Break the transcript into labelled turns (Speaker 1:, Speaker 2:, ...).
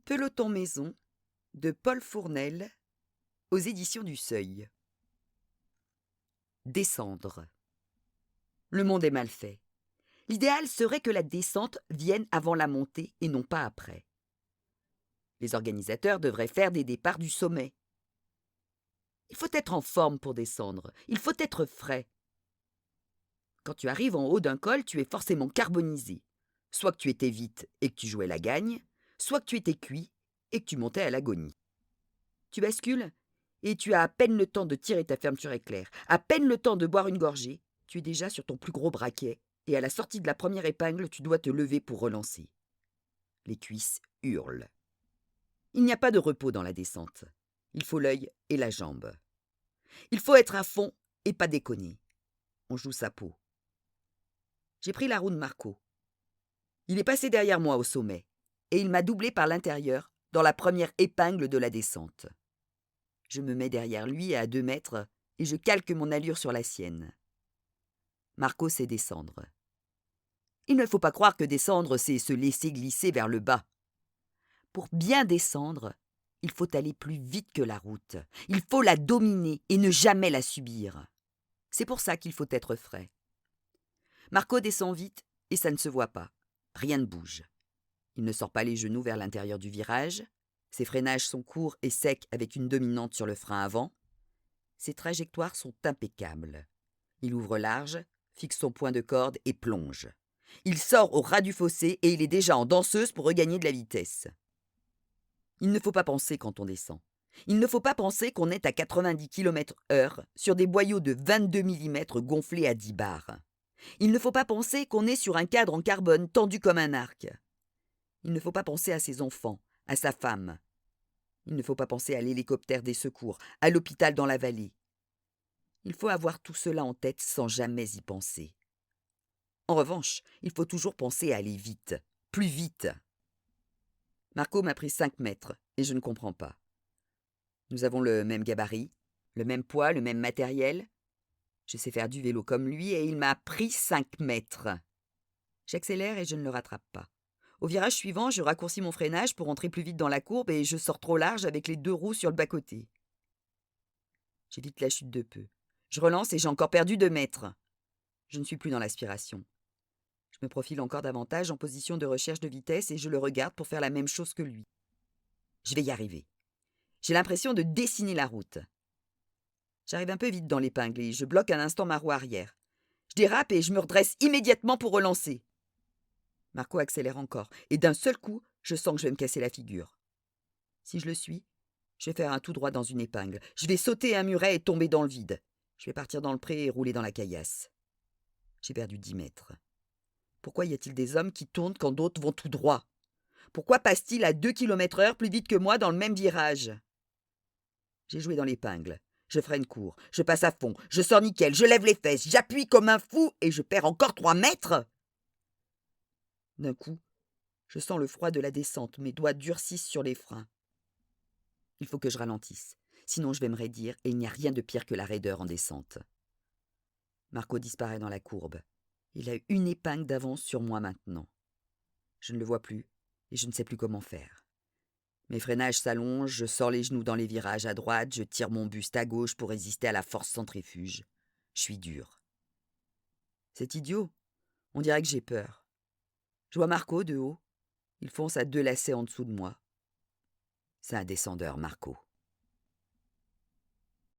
Speaker 1: Peloton maison de Paul Fournel aux éditions du Seuil. Descendre. Le monde est mal fait. L'idéal serait que la descente vienne avant la montée et non pas après. Les organisateurs devraient faire des départs du sommet. Il faut être en forme pour descendre. Il faut être frais. Quand tu arrives en haut d'un col, tu es forcément carbonisé. Soit que tu étais vite et que tu jouais la gagne, soit que tu étais cuit et que tu montais à l'agonie. Tu bascules et tu as à peine le temps de tirer ta fermeture éclair, à peine le temps de boire une gorgée, tu es déjà sur ton plus gros braquet et à la sortie de la première épingle, tu dois te lever pour relancer. Les cuisses hurlent. Il n'y a pas de repos dans la descente. Il faut l'œil et la jambe. Il faut être à fond et pas déconner. On joue sa peau. J'ai pris la roue de Marco. Il est passé derrière moi au sommet et il m'a doublé par l'intérieur dans la première épingle de la descente. Je me mets derrière lui à 2 mètres et je calque mon allure sur la sienne. Marco sait descendre. Il ne faut pas croire que descendre, c'est se laisser glisser vers le bas. Pour bien descendre, il faut aller plus vite que la route. Il faut la dominer et ne jamais la subir. C'est pour ça qu'il faut être frais. Marco descend vite et ça ne se voit pas. Rien ne bouge. Il ne sort pas les genoux vers l'intérieur du virage. Ses freinages sont courts et secs avec une dominante sur le frein avant. Ses trajectoires sont impeccables. Il ouvre large, fixe son point de corde et plonge. Il sort au ras du fossé et il est déjà en danseuse pour regagner de la vitesse. Il ne faut pas penser quand on descend. Il ne faut pas penser qu'on est à 90 km/h sur des boyaux de 22 mm gonflés à 10 bars. Il ne faut pas penser qu'on est sur un cadre en carbone tendu comme un arc. Il ne faut pas penser à ses enfants, à sa femme. Il ne faut pas penser à l'hélicoptère des secours, à l'hôpital dans la vallée. Il faut avoir tout cela en tête sans jamais y penser. En revanche, il faut toujours penser à aller vite, plus vite. Marco m'a pris 5 mètres et je ne comprends pas. Nous avons le même gabarit, le même poids, le même matériel. Je sais faire du vélo comme lui et il m'a pris 5 mètres. J'accélère et je ne le rattrape pas. Au virage suivant, je raccourcis mon freinage pour entrer plus vite dans la courbe et je sors trop large avec les 2 roues sur le bas-côté. J'évite la chute de peu. Je relance et j'ai encore perdu 2 mètres. Je ne suis plus dans l'aspiration. Je me profile encore davantage en position de recherche de vitesse et je le regarde pour faire la même chose que lui. Je vais y arriver. J'ai l'impression de dessiner la route. J'arrive un peu vite dans l'épingle et je bloque un instant ma roue arrière. Je dérape et je me redresse immédiatement pour relancer. Marco accélère encore et d'un seul coup, je sens que je vais me casser la figure. Si je le suis, je vais faire un tout droit dans une épingle. Je vais sauter un muret et tomber dans le vide. Je vais partir dans le pré et rouler dans la caillasse. J'ai perdu 10 mètres. Pourquoi y a-t-il des hommes qui tournent quand d'autres vont tout droit? Pourquoi passe-t-il à 2 km/h plus vite que moi dans le même virage? J'ai joué dans l'épingle. Je freine court, je passe à fond, je sors nickel, je lève les fesses, j'appuie comme un fou et je perds encore 3 mètres. D'un coup, je sens le froid de la descente, mes doigts durcissent sur les freins. Il faut que je ralentisse, sinon je vais me raidir et il n'y a rien de pire que la raideur en descente. Marco disparaît dans la courbe. Il a une épingle d'avance sur moi maintenant. Je ne le vois plus et je ne sais plus comment faire. Mes freinages s'allongent, je sors les genoux dans les virages à droite, je tire mon buste à gauche pour résister à la force centrifuge. Je suis dur. C'est idiot. On dirait que j'ai peur. Je vois Marco de haut. Il fonce à 2 lacets en dessous de moi. C'est un descendeur, Marco.